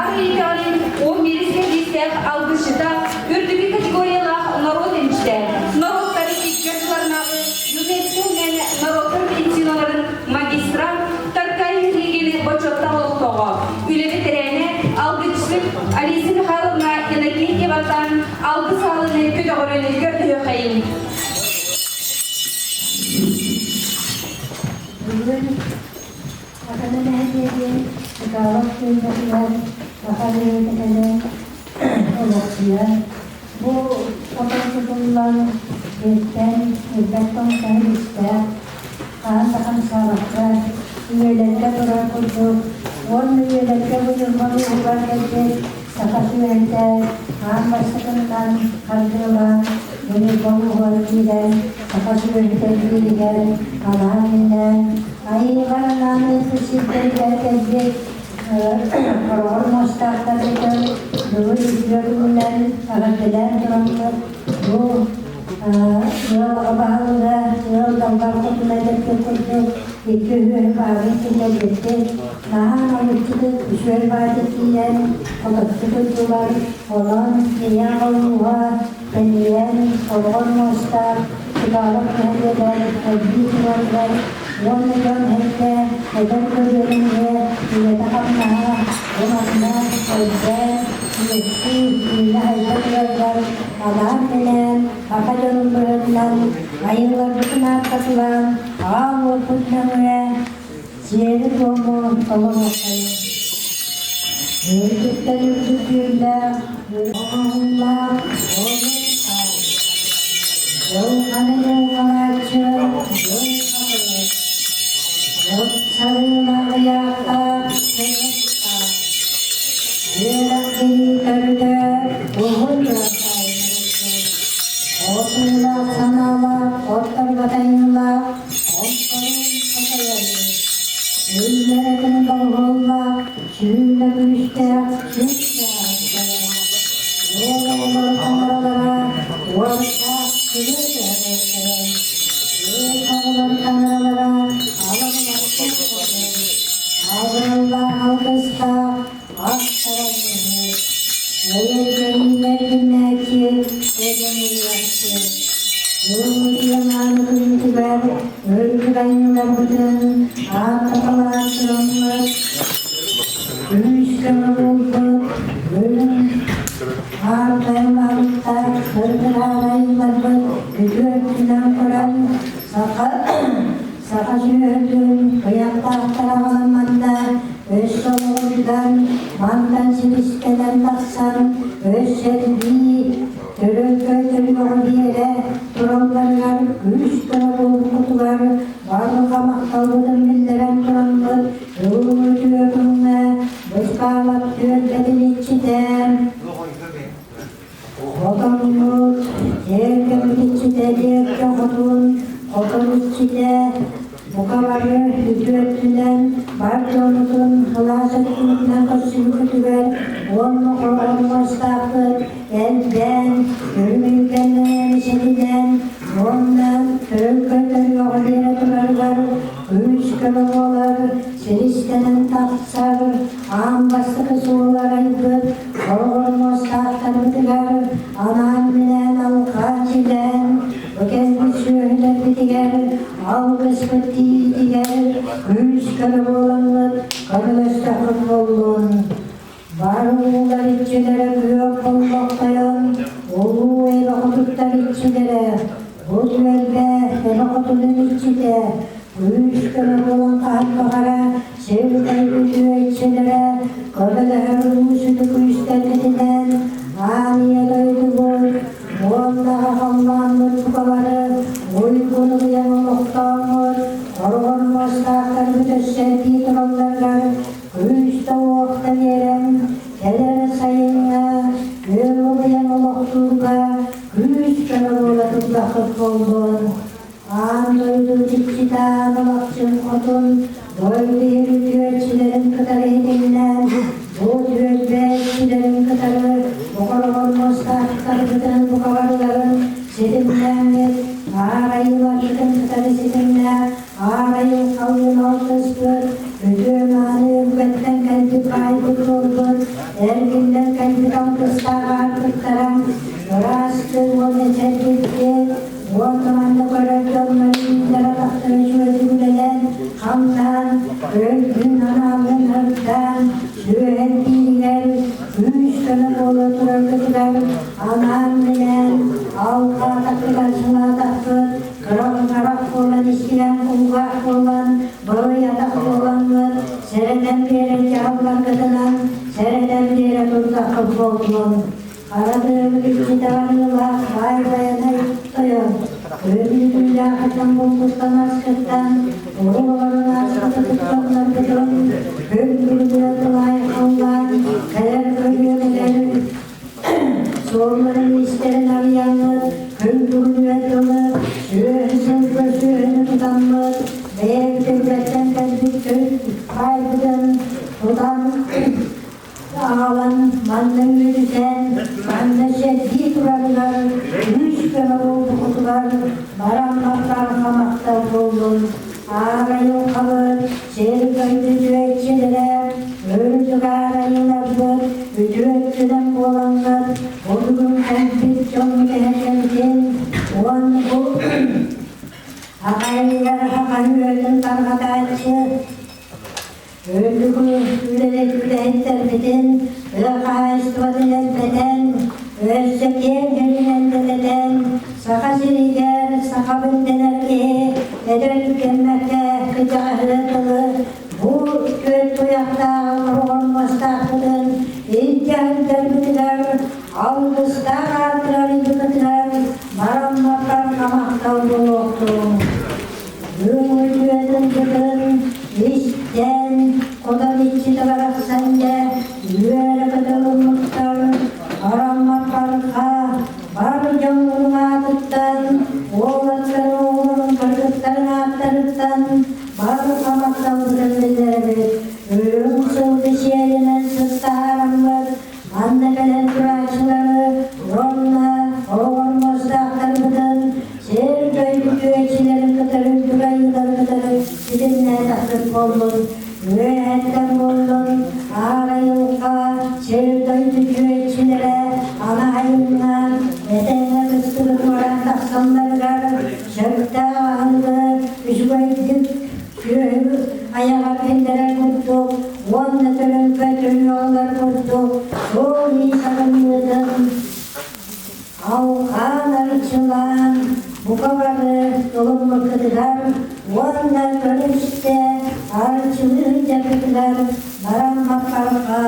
Ары италин 11-ге дистек алгышыда үрдүгү категориялах народ энчте. Народ тарихи жашыларнагы ЮНЕСКО мен народтар медициналарын магистра Таркай Лигини бочотта олуктого. Үлеме терене алгычсып Алиса Михайловна Иннокентьевадан алгы салыны көтөгөрөнү көрдү кайын. Bu otomobillar geçten beton servisler, kanattan sağlıklar, üyelerle bırakıldı. On üyelerle bu yılmalı uğrar geldi. Sakatı yönter, kan başlıkından kaldırılan, yeni konu var sakatı yönter Allah'ın aynı karanlığını fırsatları gelecek. Ormostak'ta bu izlediğimler, sanatçılar duranlar, bu yol abalıda, yol damlar kutlayacak kurdu, iki ürün kahvesiyle gitti. Daha anlıkçıda düşür vadetiyle, olasılıkçılar olan dünya oluğa, denilen Ormostak, Kıdalık Mehliler, Hacı Kıdalıklar, 10 milyon hektar hedef bölümünde üretimler, bunlar özel, üretim, hedefler, alanlar, akacanın bölümler, ayılarına katılan, ağ okutmaları, ciğeri doğumu olmamaktadır. Yürüdükten yürüdüğünde, Allah'ımla olmamaktadır. Yol kanını açıyor, sarılan ayakta seyrekta, yırakini körde buhun yasaydı. Oturla sanala, otur batayınla, oturun satayaydı. Yüzlerin bağırla, şüyle güçte, güçte asaya. Yolları kameralara, orta kırık yasaya. Yolları kameralara, Allah alkışta aktarılır. Yayınlar dinlerki ödeniyorlar. Yolculuklarını kıymetler, öldürenlerden arkalar kırılmış. Gümüş kırıldı, ölüm arkalarında kırgıraraylardı. Gücürdülen kuran Sakacıydın, kıyakta aktarağalamanda, öz soluğundan, mandan silisteden baksan, öz serdiği, törün köydürüyor diyere, duranlarlar, üç tarafı kutular, varlığa maktallıdan bildiren duranlar, yolunu diyordunla, başkalat diyordun içiden. Odanımız, yergemin içinde diyek yokudun, odanın içinde, bu kavarı hücretinden, Bartolut'un hılasetinden kaçın kötüver, onu olmazdı, elden, görmeyken eşedinden, ondan kökler yok diye durarlar, üç kılıbolar, seristenen taksar, ambastıkı soğular ayıdır, olmazdı bitiler, anam bilen alkaçiden, bu kez bir şöyle bitiler, algıs bitiler, üç kılıbolanlar, karılaşta kutbolun. Varlılar içilere büyük olmaktayan, oğlu ev okuduklar içilere, bu düelde ev okudunun içinde, üç kılıbolan kahvallara, sevgiler büyüyor içilere, karılar uğuşuduk üstlerden, aniye doydu boy, Muğallaha Allah'ın tukaları, uygunu duyan oluktamır, organmazlar müdessediği durumlarlar, üç tavukta yeren, kelere sayınla, yolu duyan oluktuğunda, üç kanalıladık lakıp oldun. An doydu dikçiden olakçın otun, doydu yürütüyorçilerin kıtarı edinden, bu düğünleşçilerin kıtarı, bu kalormazlar kıtarı bu kavarların, sedimlendir, ağrayı vakitın kıtarı sedimler, ağrayı kavun altıstır, ödüğüm anı ürbetten kalbi kaybı kurdur, Serginden kendi kampüsler artıklarım, orası onu sergitti, o zaman da görevlenmenin yaratıcı çözümleden, kandan, öldün anamın hırttan, sürekliler, üç tane bolu dururlar, anam bilen, avka takılasına takır, kırak karak olan isteyen kuvak olan, bağı yatak olanlar, sereden bir yere cevaplar katılan, sereden bir yere durda kapı olmalı. Aradığım bir kitabıyla vay bayanayı tutuyor. Öbür dünya kaçan bulduktan askıttan, oğulların askıtı tutkanlar kıdın, öldürdüğü layık olan, kader köyüyorlar, soğukların isterin arayanlar, öldürdüğü dolu, şühesel gözüğünü tutanlar, değer devletten kendisi kaybeden, tutan, ağlan, mandan yürüten, manda şeddi durarlar, üç kana oldu kutular, baranmaklar kamakta buldum. Ağra yok kalır, şehir köyde cüretçilere, öldük ağrayılardır, ücretçiden olanlar, bozgun kompit çoğunu herkesin, olan bu, hakaylılar hakaylı öldüm kargatayçı, öldüğü üretler beden, ıkayıştıvadılar beden, ölçekler herilendirden, saka siriger, saka bindeler ki, eder tükenmekte, kıcahırtılı, bu köy tuyakta, olmazda kılın, intihar bitiler, algıslar ardılar, yıkıtılar, marammaklar kamakta oluktu. Yürüyedin gıdın, işten, kodan içi olarak sende, yürüyerek ödülün muhtar, aranmak barka, var canlına tuttan, oğlanların oğlunun kırdıklarına aktarıktan, var kamaktan düzenlileri, ölüm sığdı şiirinen sırtta haramlar, anne gelen duraçları, ronla, oğulmazda aktarıktan, şehir köylü güveçilerin kıtırı, güveyler kıtırı, sizinle taktık oldun, güveyetten oldun, ağrayılka, şehir köylü güveçilere, ana hayınlar, etene kıstırık oran taksanlarlar, şökte ağırlı,üşbeydik, ayağa pendere kuttuk, onunla törün kötü yollar kuttuk, çoğu insanımızın, avkalar çılan, bu kabarı dolunma kıdılar, onunla törüşte, arçılı capıdılar, baranmak barka,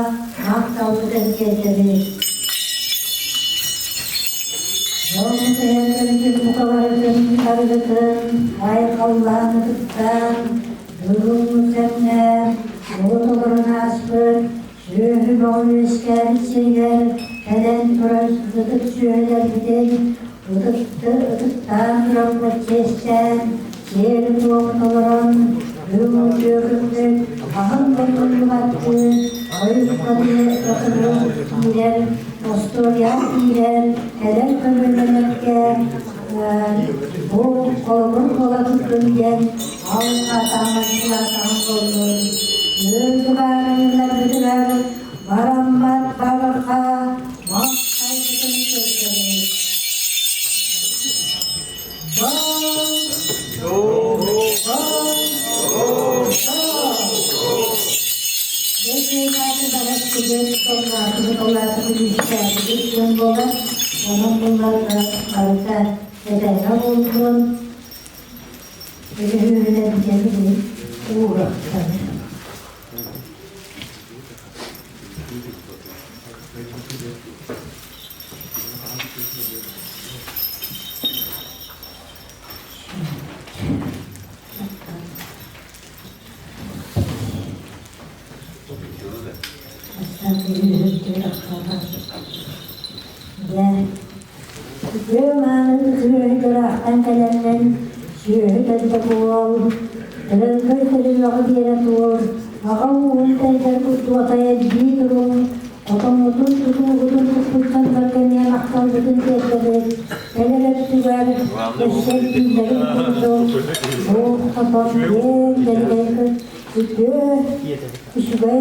maktallıdır getirir. Yolun seyirlerinin bu kabarın kargıtın, ayık Allah'ını tuttan, durulmuş senler, oğulların asfır, şühü boğulu isker içiler, keden turar, ıdık şüheler gidin, ıdıktan yorulmuş çeşten, şehir boğulurun, durulmuş yorulmuş, ahın boğulu battı, oyukları oturur, iler, Ostoryan iler, keden kömürlemekte, bu kolun kola tutulgen, Ağızla tanrıcılar tanrıolur. Yürüdü bağırınlar büdüler, varambat baraka, mat kaybıdın sözleri. Geçmeyatı darat kudret tollatı kudüşler, düştün bola, onun bunlarla arıta edene oldun. Öyle bir geldi, uğraştı. Gömanın sürüyü duraqtan kalanın şühüdende buğal, köy yoğu diyene tuğur, ağa uğun teyzer kutlu ataya ciddi durum, otomotun tutun tutulsan bakımya maktal bütün tezleri, telerek tüver, eşek tüzleri tutuldu, soğuk kapat, yer, delikayı, kütü, kuşbay,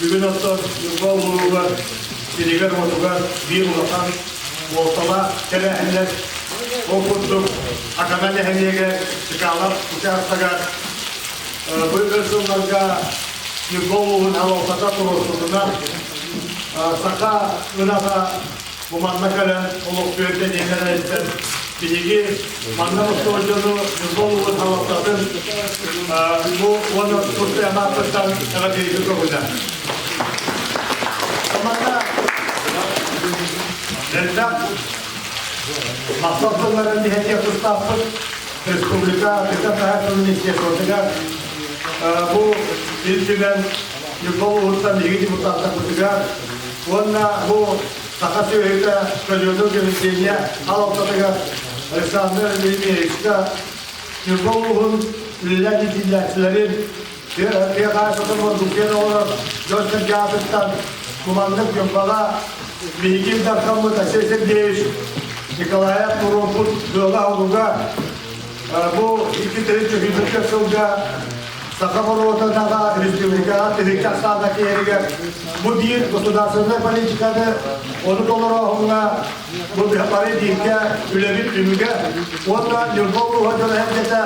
Bugün otlar yılba uluğular, biriger otugar, bir ulatan, ortala, telehenler, okurduk, akamen ehemmiyege çıkarlar, uçarsagar, bu ırsınlarga yılba uluğun havalsata turursutundan, saka, ınata, bu manna kalan, oluk büyükten yener etsen, bilgi, manna mutluluğunu yılba uluğun havalsatın, bu onu tutlayamaklıktan evet birisi kabulden. Zamanla Rendak maksatlarının bir hediye kutlattı. Respublika Kısa Hayatının ihtiyacı olacak. Bu ilçeden yukarı uğurtan bilgi mutlaka kutlayacak. Onunla bu takası öğüte çocuğunun görüşlerine halatacak. Alexander Bilmiyerek'te yukarı uğurun ülkeler dinleyicilerin bir karşılıklı vurdukları olarak göster kağıttan kumandık yukarı bilgi darkamı da sesi değiş. Nikolaya Turunkut Gölga Uluga bu iki terörist hükümeti yasılga Sakamorova'da Respublika Tehlikası'ndaki yerine bu değil Gosudası'nda politikada onu dolara bu haberi değil ki ülevit tümüge ondan yurtbolu hocalı hemkete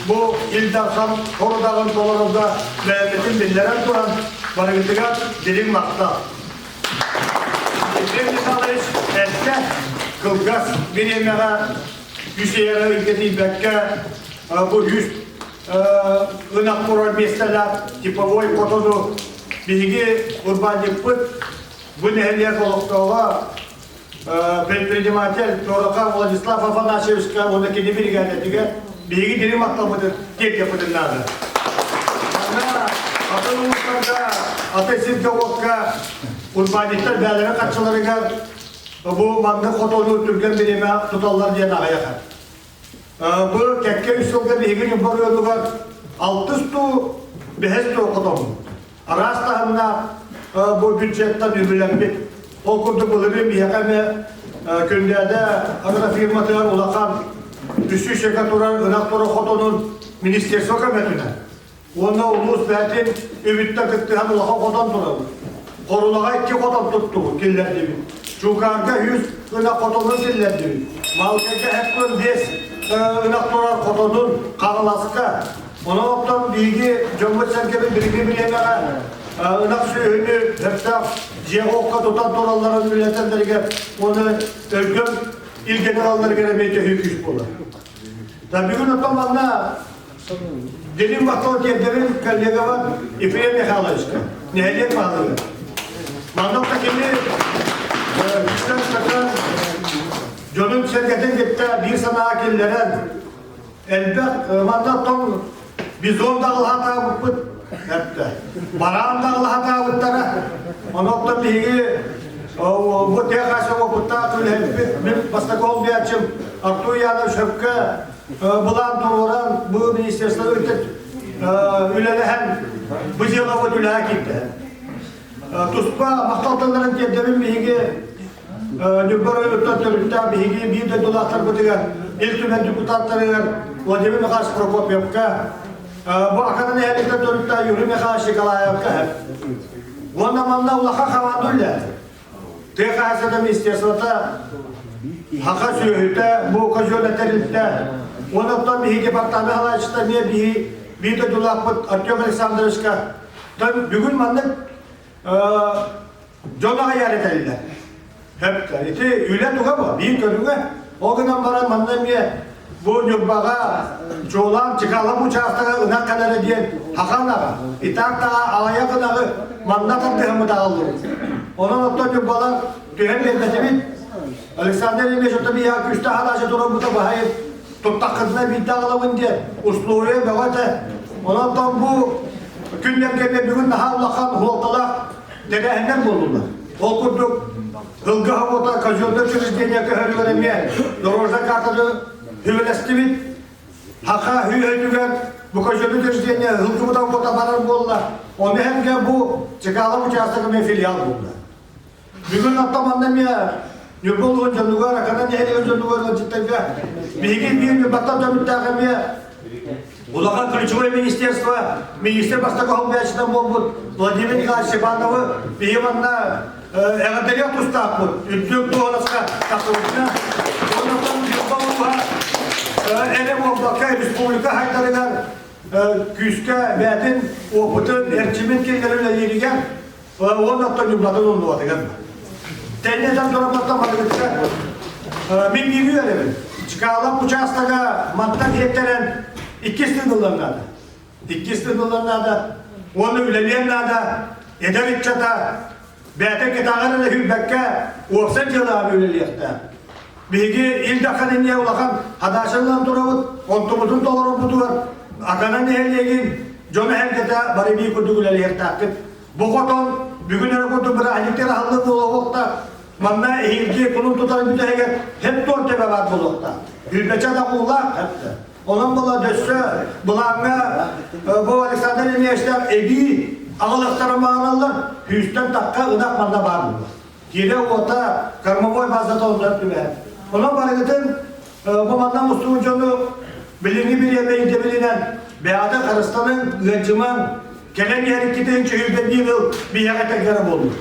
bu ildarsan Korodağ'ın dolarında devletin dilleren duran vargıtıga dilim makta. Bir misalış eske Kılgaz bir yemeğe Hüseyin'e ülketi bekke bu yüz ınak moral mesele tipovoy kotodu bilgi urbancı pıt bu nehriyat oluktuğa предприниматель Торока Владислав Афанасьевичка onu kendi bir geldiğinde bilgi dilim atlamadı tek yapıdır nerede? Atılmışlarda ateşin kavukka urbancıklar değerlere kaççılarına bu manda kotonu Türk'ün bilime tutallar diye nağaya kar. Bu kekke üstünde bilgi yuvarıyordu var. Altıstu behestu kotonu. Arastahanna bu bütçetten ürülenmek. Okurdu bulunur bir yakame kündede agro firmalar ulakan üstü şekaturan ınakları kotonun ministersi hükümetine. Ona ulus zaten ümitte kıttıhan ulaka koton turalı. Korulağa iki koton tuttu killer gibi. Çukarga 100 ınak kotonun killer gibi. Malkeke hep gün 5 ınakları kotonun kanılasıka. Ona oktan bilgi Cumhuriyet Serkebi bilgi bilemeğe ınak suyunu hepsi Cihokka tutan toralların milletenlerine onu özgün il generalları gelemeyecek hüküş bulur. Tabi gün otomanla dedim vakti devrin kallega var, ipiye mekala işte. Nehiyet bağlığı. Mandokta kendi güçten çıkan Jonun şirketin gitti bir sana akilleren elbet mandokton biz onda Allah'a tabi hepte. Barağında Allah'a tabi Onokta bilgi bu tekası o kutta bir bastakol bir açım Artu yanı şöpke bulan tuğuran bu ministersler ötet ülelehen bu yıla bu tülaha gitti. Tuspa maktaltanların tebdemin bilgi nübbarı ötetlerinde bilgi bir de dolatlar bitiren iltümen deputatları Vladimir Mikhail Prokopyevka bu akademi herlikte dönükte yürü Mikhail Şikalayevka Onda manna ulaha kavanduyla. TKS'de ministersvata haka söhütte, bu kajönetelikte ondan bir departmanı halayışta niye bir de dolapıt Artyom Aleksandrovичka bugün manna Jon'a yaret edilir. Hep de. İti üle tuğa mı? Bir körüne o günden bana manna niye bu nübbağa çoğulan çıkalım uçakta ınak kadar diyen hakanlara itak dağa alaya kadar mandatar dehimi dağılır. Onun nokta nübbalar tühen gelmedi Alexander İlmeşot'ta bir yak üstte halacı durum bu da bahayır tuttakızına bir dağılavın diye usluğuya beğate ondan bu gündem gelme bir gün daha ulakan hultalar dedehinden bulurlar. Okurduk hılgı havada kazyonda çürüzgeniye kahır veremeye dorozda kartadı hüvelestimit haka hüvelügen bu kajönu çürüzgeniye hılgı budan botabalar bollar. Onu hem de bu çıkalım uçağıstaki mefiliyal bulurlar. Bugün atlamandım ya Yubul önce lugar, kadar nehri önce lugar önce tekrar bilgi bir batta dönüp takım ya Улахан ключевое министр Бастаков Бячитан Бомбут, Владимир Николаевич Шибановы, Бегеманна Эгадаря Тустапут, Юдюк Туганаска, Тахтовична, Онатан Юбалуга, Элем Облака Республика Хайдарыгар, Күска, Бәтин, Опытын, Эрчимен келгелеріне ереген, Онаттан Юбладын онды атыған. Тәнеден дұрапаттан бардығытса, мен бегі өремін. Чикалап участага маттан еттeren 200 долларнада. 200 долларнада, onu üleliyennada, ederik çata, beyte ketağını da hübbekka, oğsan cılağını üleliyekta. Bilgi ildakan inye ulağan, hadaşından duravut, ontumutun doları budu var. Akanan nehirliyegin, jonu herkete bari bir kudu üleliyekta. Bu koton, bugünlere kudu bira alikleri hallı buluvukta, manna ehilki, bunun tutarı müteheget, hep dört tepe var buluvukta. Hübbeçe de kuğlar, hep de. Onun bula dössü, bulağına bu Alexander İnyeşler evi ağılıkları mağaralar, Hüstten takka ıdak manda var mı? Gire ota, karmaboy bazda olacak gibi. Onun barıgıtın bu manda mustuğucunu bilingi bir yemeğinde bilinen Beada Karastan'ın ıgıcıman gelen yer gidin ki hübben yıl bir yere tekrar oldu.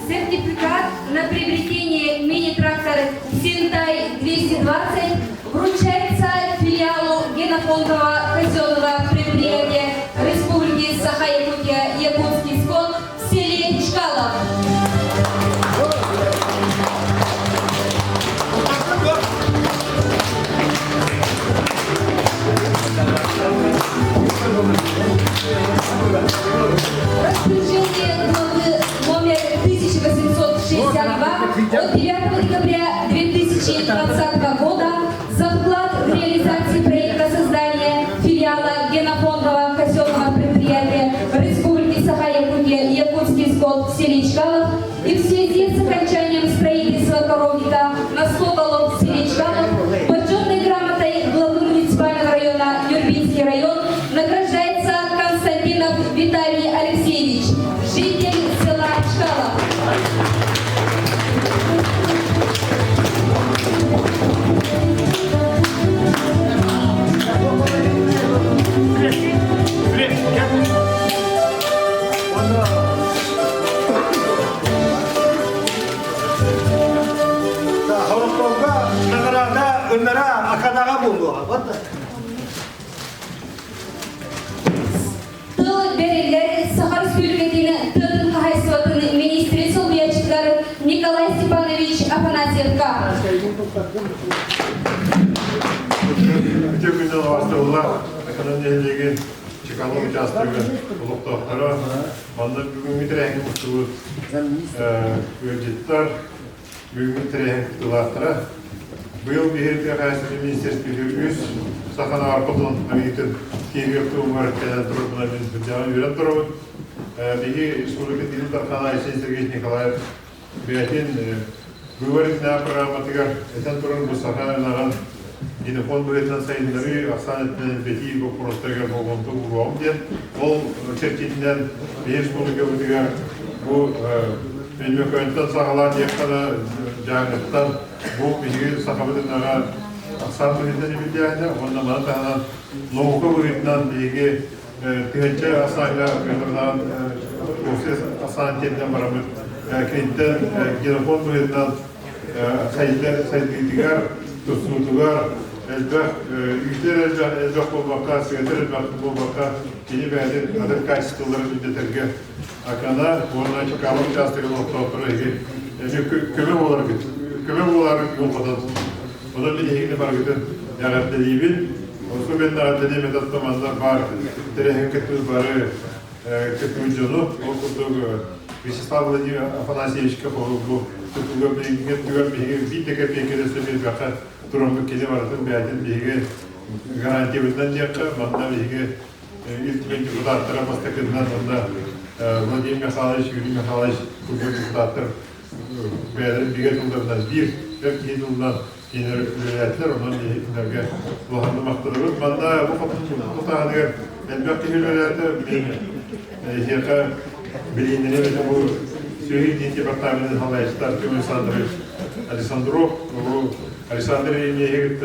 Сертификат на приобретение мини-трактора Синтай 220 вручается филиалу генофондового казенного предприятия Республики Саха-Якутия Якутский скот в селе Чкалов. Распоряжение главы номер 1862 от 9 декабря 2020 года за вклад в реализацию проекта создания филиала генофондового казенного предприятия Республики Саха-Якутия Якутский скот в селе Чкалов и в связи с окончанием строительства коровника на скотолов в селе Чкалов почетной грамотой главы муниципального района Нюрбинский район награждается Константинов Виталий Алексеевич, житель села Чкалов. Onlara akadağa buldu. Тыл берелер Саха Республикатының тыл хайсуатының министрі Солбиячтары Николай Степанович Афанасьевка. Өте күннен бастауылар, экономиялеген Чикаго участығы ұлықтақтары, маңда бүгінгі тірәңгі мұстығы өжеттар, бүгінгі тірәңгі тұлақтары. Бұл бейірді қайсығы министерстве үз сақана арқылдың әмейтін кейбекті өмірттен тұрып бұна мен бірдегі үйрен тұрып. Бейгі республика директор қана Айсен Сергеевич Николаев бәйтен бұйварытына программатығар әтен тұрын бұл сақанаған Генофон бөйтен сайындары ақсан әтмен бәті бұл құрыстырға болғанды ұруағым ден. Ол чертетінен бей республика өтігер бұл Мемлекеттен сағалар ешқана жаңғыттан бұл бейгі сақабыдың аға ақсан бөйтен емелдейді. Онда мана тағынан лоғықы бөйтінен бейгі түйінші асайла өндірінен офис асан тенден барамыз. Кенттен Генофон бөйтінен сайдығытығар, тұсынутығар, әлбәқ үйтер әлбәқ болмаққа, сүйетер әлбәқ болмаққа кені бәйден адыр качестволары үндетерге Акана, орна Чикаго участығы болықтауытыры көмі болары yol қадан. Одан мен егіне бар күтін яғатты дейбін. Осы бен ағатты метаттамандар бар. Тіреген күтіз бары күтіз жону. Ол күтігі Вячеслав Владимир Афанасьевичке қолы бұл. Күтігі бейге бейдеке пекересі бен бәқі тұрымды келе баратын бәйтін бейге гарантия өтінен деқі. Манда бейге үлтімен депутаттыра бастакетінен онда Владимир Михайлович, Юрий Михайлович көбір депутаттыр бәйден бейге тұлдарынан бір жылдан кейінер үлеләтілер, онан бейгілерге бұлғанды мақтырығыз. Манда бұл Söylediğin departamenti halayışlar Alexandrov, Alexander Emniyet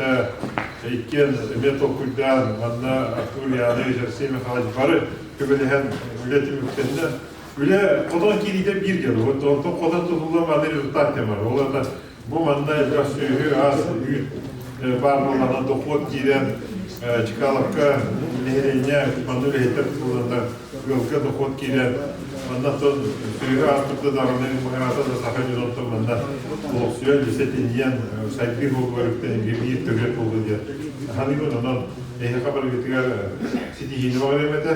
İkken Metokuydan, Anna Akturya'da Jerseyme Halacıbarı köbelehen ületim ülkesinde öyle kodan kiride bir geliyor. O kodan tutulan rezultat var. Onlar da bu manda biraz az büyük var olan dokot giren çıkalıkka nehreyne mandur heter tutulanlar yolka dokot giren ondan sonra suyu artıkta davranışın muharata da sakıncı noktamında oluşuyor. Lisetiniyen saygı olgularıktan bir türlü oldu diye. Hani bundan haber getiriyor. Siti hini var demede.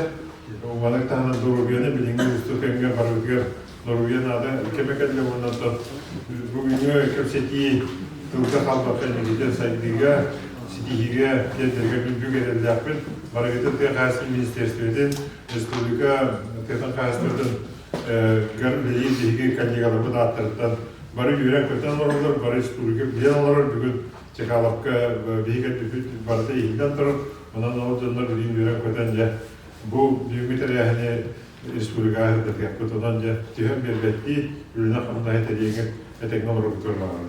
O bana tahmin doğru bir yana bilingi usta kenge barıkıyor. Norvegian adı kemikadile bundan sonra bugün köpsetiği Türk'e kalmaktan giden saygıya Sitihiga yerlerge büyük yerler yapın. Barıkıtı Tehasıl Ministerstve'den Respublika Tehasıl Kahastı'dan Garıleyi Dihiga Kalligalamı dağıttırdıktan barı yürek öten olurlar, barı Respublika bilen olurlar. Bugün Çekalapka Dihiga barıda ihilden durur. Ondan olurlar dediğim yürek ötence bu büyük bir tereyahine Respublika ahirde yapıp otanca tühem bir bekli ürüne kanunda heteriyeğin teknolojik kurmaları.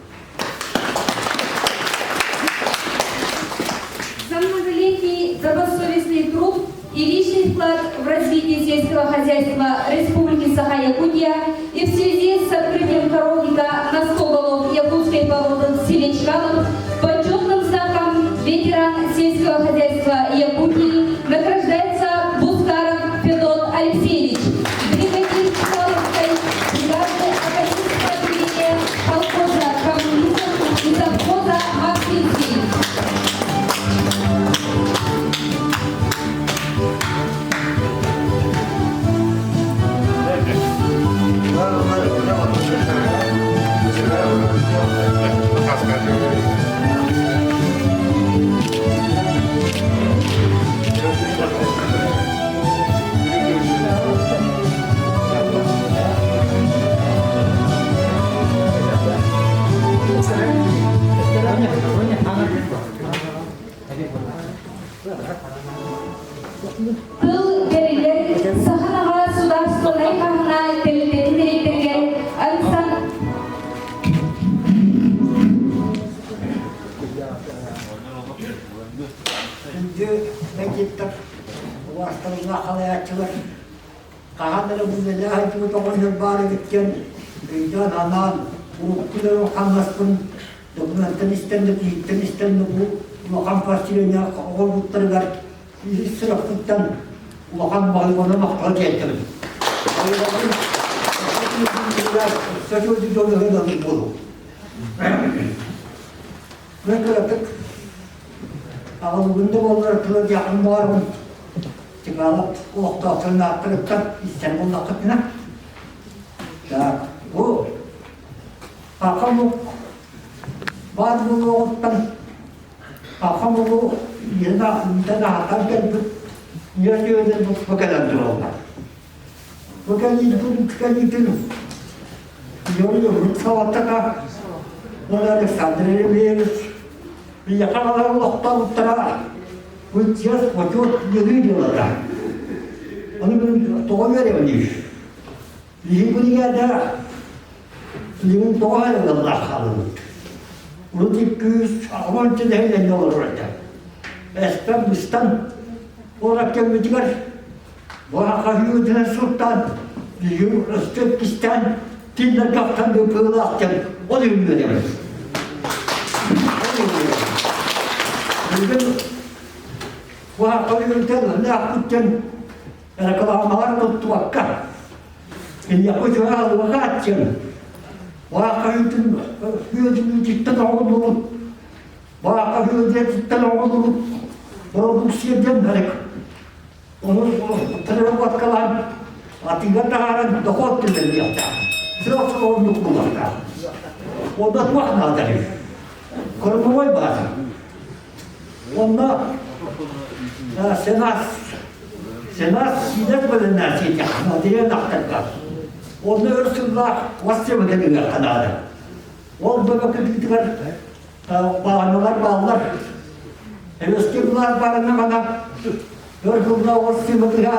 За многолетний добросовестный труд и личный вклад в развитие сельского хозяйства Республики Саха-Якутия и в связи с открытием коровника на 100 голов якутской породы в селе Чкалов почетным знаком ветеран сельского хозяйства Якутии награждается Бускаров Федот Алексеевич, бригадир Чкаловской бригады Академического отделения колхоза «Коммунизм» и совхоза «Максимский». Тыл берилер Саханага государственной кахына комитетин директорге Александр Mekitler, ulaştırılan halayatçılar, kahanları bu neler gibi tokanlar bari gitken, kıyıdan anan, urukçuların kanlaskın, dokumentten istendik, yiğitten istendik bu, ulakan partilerine oldukları var, bizi sıraflıktan ulakan bağırmanı maktal getirin. Ayıların, sözü dolu hıdalık bulu. Ne kıratık? Ağzında onları kılıç yakın varım. Çıkalıp okta atını attırıptan İstanbul'da akıtına. Ya bu Hakamuk bazı oğuttan Hakamuk'u yine hatan geldi. Yürüyordun bu kadar durumda. Bu kadar yürüdüm. Yürüyorum. Savatta ka. Onları sandırırım yeriz. Bir yakalalar Allah'tan uttara, bu cihaz vücut yürüyorlar. Onu ben doğu veriyorum diyor. Bizim bu dünyada, bizim doğu veriyor Allah kalın. Bunu deyip göğüs, Almanca değil ne olur orada. Estem, Müstem, olarak gelmediler. Bu Hakkari'ye sultan, bizim Özbekistan, dinler kaptan bir pığılı atacak. O da ünlü edemez. Bugün bu Hakkari'nin ne yaptıkken yakalamalar tuttu vakka. Şimdi yapıcı ağzı vakatken bu Hakkari'nin yüzünü cidden oğlunu bu Hakkari'nin cidden oğlunu produksiyeden verip onu tırnak vatkalan atiga taharan dokot dilleri yaptı. Sırası oğlunu kullandı. Ondan vakna adarı. Korumay bazı. Onda Senat sidet böyle nerede yakına diye nakletler. Onda örsünler vasıfı geliyor kanada. Onda bakın gittiler bağlar. Eskiler bağlarına bana örsünler vasıfı geliyor.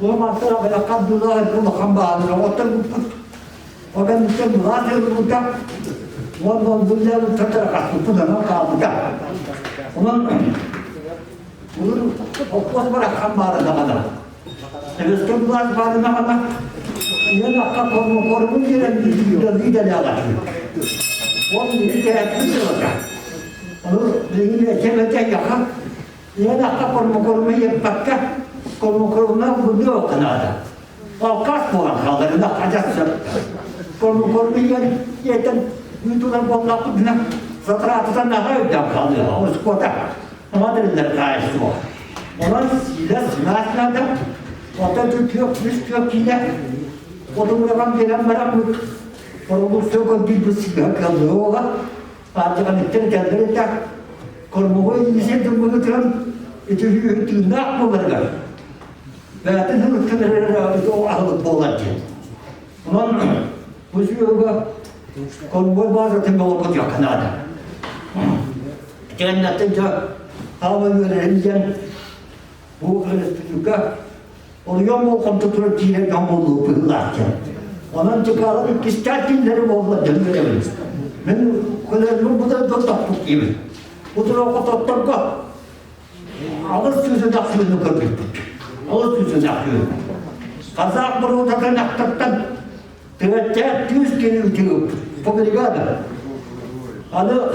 Bu mantıra böyle kadınlar bu makam bağlar. Otur bu O ben işte lazım burada. Ondan bunları tatara kaçtı. Bu da kaldı da. Bunun okul bırakan bağırdı bana. Evet, ki bunlar bağırdı bana. Yine dakika korumun gelen bir de alır. Onun bir kıyafeti olacak. Onu yine çevreden yakın. Yine dakika korumu yapmakta. Korumu bunu yok kanada. O kaç puan kalır, ne kadar korumu yeter. Müdürler bollaklı bina. Zatratıdan daha ödem kalıyor. O skota. Ama derler gayesi o. Onlar silahlarda. Orada tutuyor, tutuyor yine. Odunlardan gelen meraklık. Korumu sökün bir silah kalıyor ola. Artık anetleri kendileri de korumu iyisi durma götüren ötürü ne yapmaları. Ve atın hırtınları o alıp boğulacak. Ulan bu sürüyor korumu bazı temel olacak kanada. Cennetince hava yöneleceğim. Bu Hristiyanlıkta oluyor mu komutörü diye yağmurlu bırakırken. Onun çıkarları kişisel dinleri boğulacak göremeyiz. Ben kullanıyorum bu da dostluk gibi. Bu da o dostluk da ağız sözü nakılını gördük. Ağız sözü nakılını. Kazak burada da naklıktan tüvette 100 kere ütüyor. Bu brigada. Adı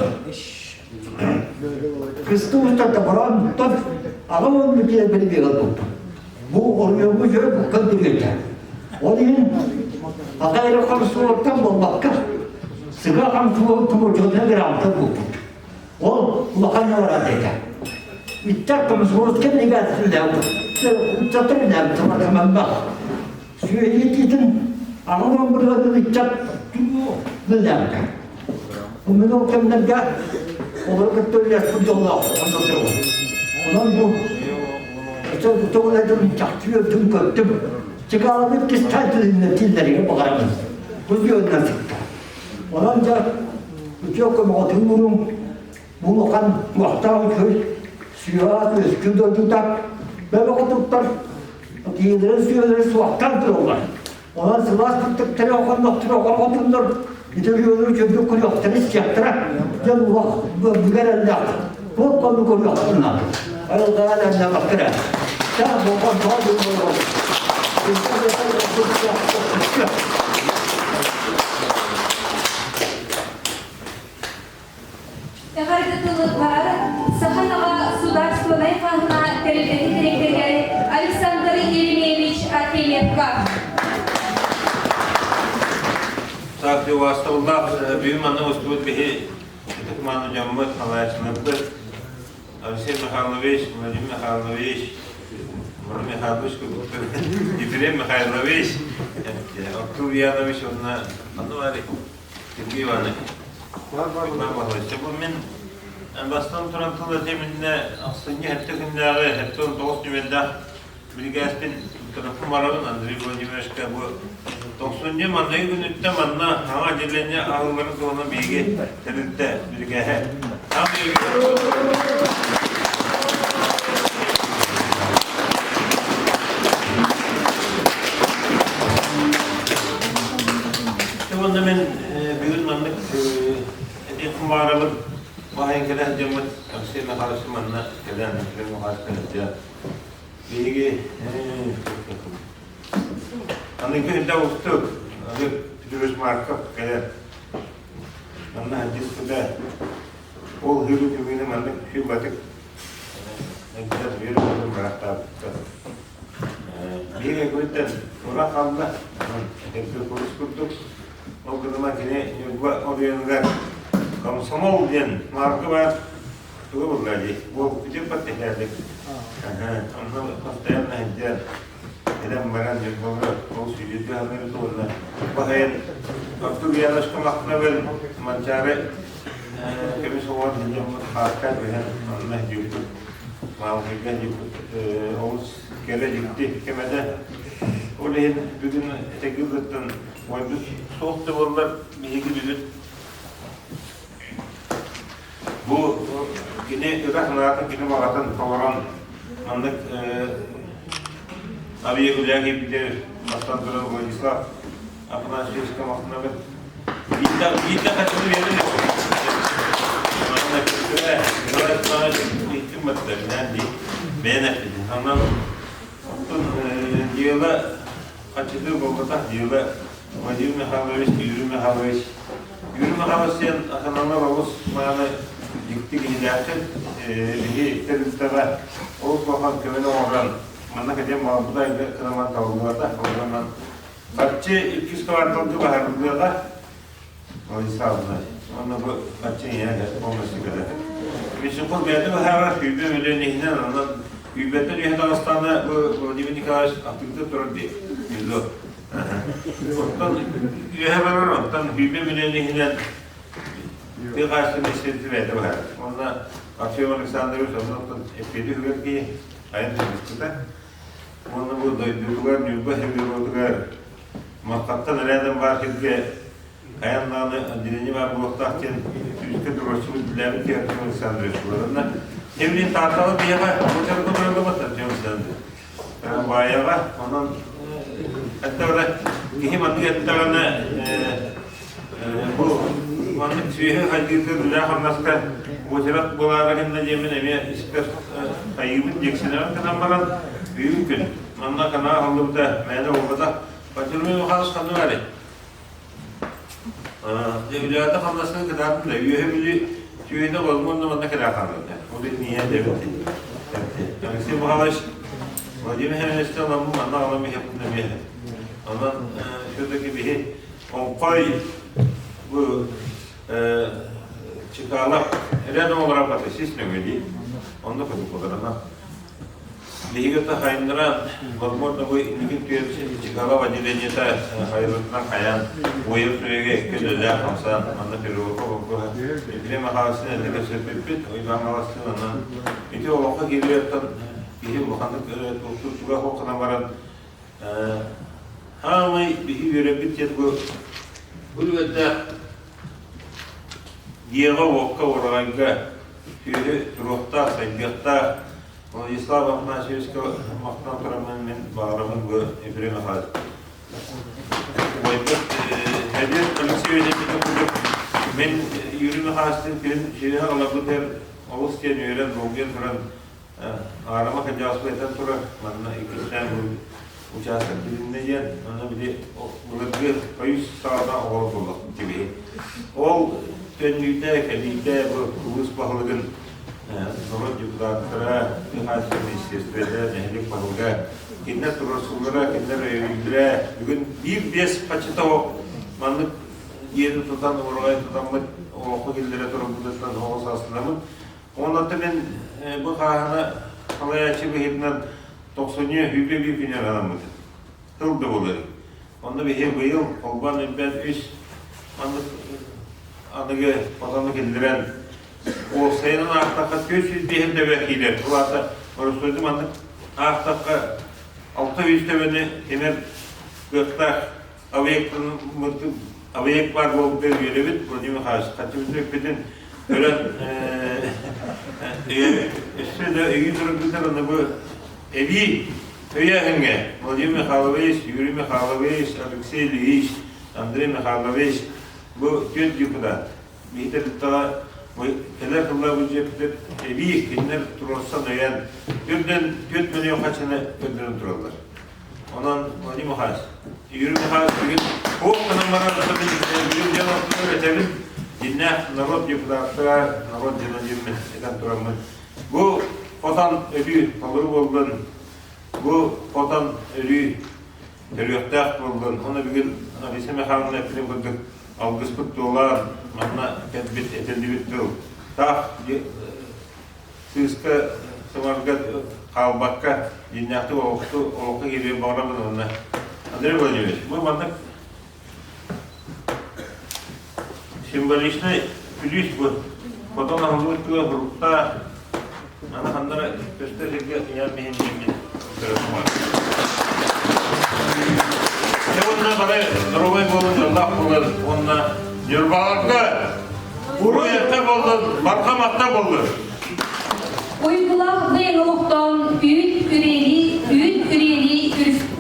Kıstığımızda da buran tutar. Ağamın mülkiye beni bir aldım. Bu oluyor bu şöyle bu kandırıyor. Onun Hakayla konusu ortam olmakta. Sıga kamtuğu tumucuna bir altı bu. O makanna var adeta. İttak konusu ne gelsin Uçatır ne tamam bak. Süreyitin anlamam burada ittak ne yaptı. Bu menokemden gel. Olur ki böyle yapınca Allah anlatıyor. Ondan bu çok topladım çaktıyor tüm kötüm. Çıkarılıp kıstaytılığında tillerine bakarım. Bu yönden çıktı. Ondan çok ömrüm bunun bu kan muhtar köy suya üsküdür tutar. Böyle kutuklar. Diğerleri suyaları suaktan dururlar. Ondan sıvaz tuttukları okanlıktır okanlıktır. Gidiyorlar çöpü kuruyorlar, siyahtıra. Canım bu gelende bu konu kuruyorlar. Ayol galerine baktıra. Sen bu konu kuruyorlar. Товарищи, Саханова государственная фагна директора Александр Еремеевич Акименко. Так, у вас толдак, büyük manı ustuğut bihi, tıkmanı cammet halayasınıdır. Alexey Mikhailovich, Vladimir Mikhailovich, Vladimir Mikhailovich, Dmitriy Mikhailovich, Artur Yanovich, onunla adı var ya, Sergey Ivanovich. Bu men bastan turantılı teminle aslında hatta günleri, hatta 19 nüvelde Brigaspin tarafı Marav'ın Andrei Vladimirovич'ka bu 90. mandayı günütte manna hava cillenye ağılları doğuna bilgi terilde Brigahe. Tam bilgi. Bunda men büyük manlık kumbaralık bahayan kelen cemmet aksiyona karşı manna kelen muhasebeci bilgi anın köyde ustuk adı Pidürüz marka kelen manna hadisde ol hürü kümüne manlık şu batık nektar bir bölüm bıraktı bilgi köyden ora kaldı hepsi polis kurduk o kadar kine oraya Komsomol diyen marka var. Tuğ bulgaji. Bu küçük patihlerdik. Ondan pastayan nehdiler. Edem baran yılgılı. O sürdüğü halleri tuğla. Bahayan Artur Yanovich kamakna vel mançare kemi soğan hicamı harika veren anlah yuktu. Mağazıgan yuktu. Oğuz kere yuktu. Kemede oleyin bugün tekillikten oydu. Soğukta bunlar bilgi bugün bu yine Irak Naratı'nın yine mağazan kavaran anlık abiye güzel gibi bir aslan duran Vladisław Akınan şey çıkamakına bir bir de kaçını verir. Bana kötüre, bana ihtim batlar, yani değil. Beğenekli. Ondan diyorlar, kaçıdır bulgata, diyorlar, Vadim Mihailoviç, Yuri Mihailoviç. Yuri Mihailoviç'in akınanlar oluz, bana yıktık giderken, bir teröristler Oğuz Bakan kömeni oran, bana kadar mağdudaydı, kınaman tavuklarda, o zaman kaççı 200 kvartalcı baharlıklarda, o hesabına, onunla bu kaççı yine olması kadar. Bizim kol geldi ve her var, hübbe öyle nehinen ondan, hübbetten üye Dağıstan'da bu Vladimir Nikolaevich aktivite durur diye, yüzü o. Ondan üye var ondan, hübbe öyle nehinen bir karşılığı istediği verdi var. Ondan Akşam Aleksandrovich ondan epeyli hübbe ki, aynı temizlikte. Onu bu duydular, nübbe hübbe oldular. Muhakkakta nereden var ki, Kayanlarını dilini var bu vaktakken Türk'e duruşu dilerini ki Akşam Aleksandrovich bularında. Evliliğin tartalı bir yere, bu tarafı bırakılmadı Akşam Aleksandrovich. Yani bayağı var, ondan hatta orada ihim adı yatlarına bu mantık tüyü hacıdır, dünya hamlaska bu taraf bularlarında cemin emeğe ister kayyımın ceksine kanamaran büyük gün. Manna kana halıbda, meyde olmada Batırmayı muhalas kanı var. Devliyata hamlasına kadar da üyebili tüyüde olmanın ne kadar kaldı. O da niye devleti. Yani size muhalas Vladimir Hennes'ten olan bu manna alamı yapımda bir. Ondan şuradaki bir onkoy bu çıkarlar random olarak batı sistemi değil. Onda koduk olarak. Lihigata hayındıran Balmorda bu ilgin tüyesi çıkarlar vadileniyete hayırlıktan kayan boyu sürege ekkelöler hamsan anda peruğu koku bileme havasını elde gösterip uygan havasını andan iti o vaka geliyortan bihi bakanlık tutuğa hokana varan hamay bihi görebit yet bu Bulvette diğer vakka oranga tüyü ruhta, saygıta o İslam akna şeyiske maktan turamen min bağramın bu ibrime hal. Vaydet hediye Alexeyevic'e bir ben yürüme hastin film şeyler alabilir Ağustos diye öğren Rogen falan arama kacası eten tura manna ikisinden bu uçak bilinmeyen manna bir de bulabilir payış sağda olur gibi. O tönlükte kelinde bu kuvus pahalığın Sonra cüzdatlara ihasını istesirler, nehlik bahulga, kinler turursullara, kinler evlilere, bugün bir des paçıta o manlık yeri tutan, oraya tutanlık, o oku gillere turulduğundan o sasınamın. Ondan da ben bu kahana halaya açı behirden 90'ya hübbe bir final alamadım. Hıldı olur. Onda bir bu yıl, olban ben üç manlık anıgı, vatanlık indiren o sayının ahtakka 500 diyen de vekiler. Bu arada orası söyledim anlık ahtakka 600 teveni emer gökler avayek var bu bir yörevit. Bu değil mi karşı? Kaçımızda öpedin ölen üstüne de iyi durumda onu bu evi öyle Vladimir Mihailoviç, Yuri Mihailoviç, Alexey Ilyich, Andrei Mihailoviç bu dört yıkıda. Bir de daha bu neler kıllar bu cepte bir kinler turursan öyen dörtten 4 milyon kaçını öldürün tururlar. Ondan Vladimir Mihailoviç, Yuri Mihailoviç bugün o kanımlara da bir cevapları ötelim. Dinle narod yıkılarsa, narod dinle eden turarlar. Bu otan ölü kalır oldun. Bu otan ölü teröristler oldun. Onu bugün Alise Mekhan'ın hepsini bulduk. $60 manna tedbit edildi bitti. Ta sızka samarga kalbakka dinlekti oku gibi bağlamın onunla. Andrei Vladimirovich, bu manna simbolişne pülüs bu. Fotoğrafı hızlı grupta ana hanlara gösterecek yer mühim bir tarafı var. Bununla bana Rovay bolun Allah bulur. Onunla Yurbalar'da Uruyak'ta buldun, Barkamat'ta buldun. Uygular ve ruhtan büyük üreli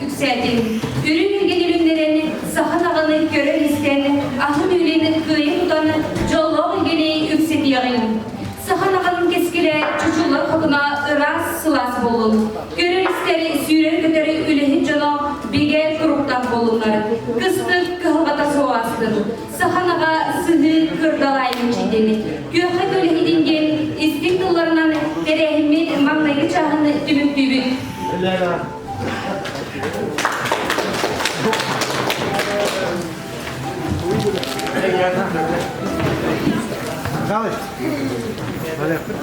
yükseltin. Ürün ürünlerini sahan ağını bolun. Görür isteri sürer göteri ülehi cana bige kuruktan bolunlar. Kıstık kıhvata soğastın. Sahanaga sıhı kırdalayın çiğdeni. Göğe gölehi dingen istik kıllarından derehimin mağnayı çahını tümük tübük. Kalış. Böyle yapın.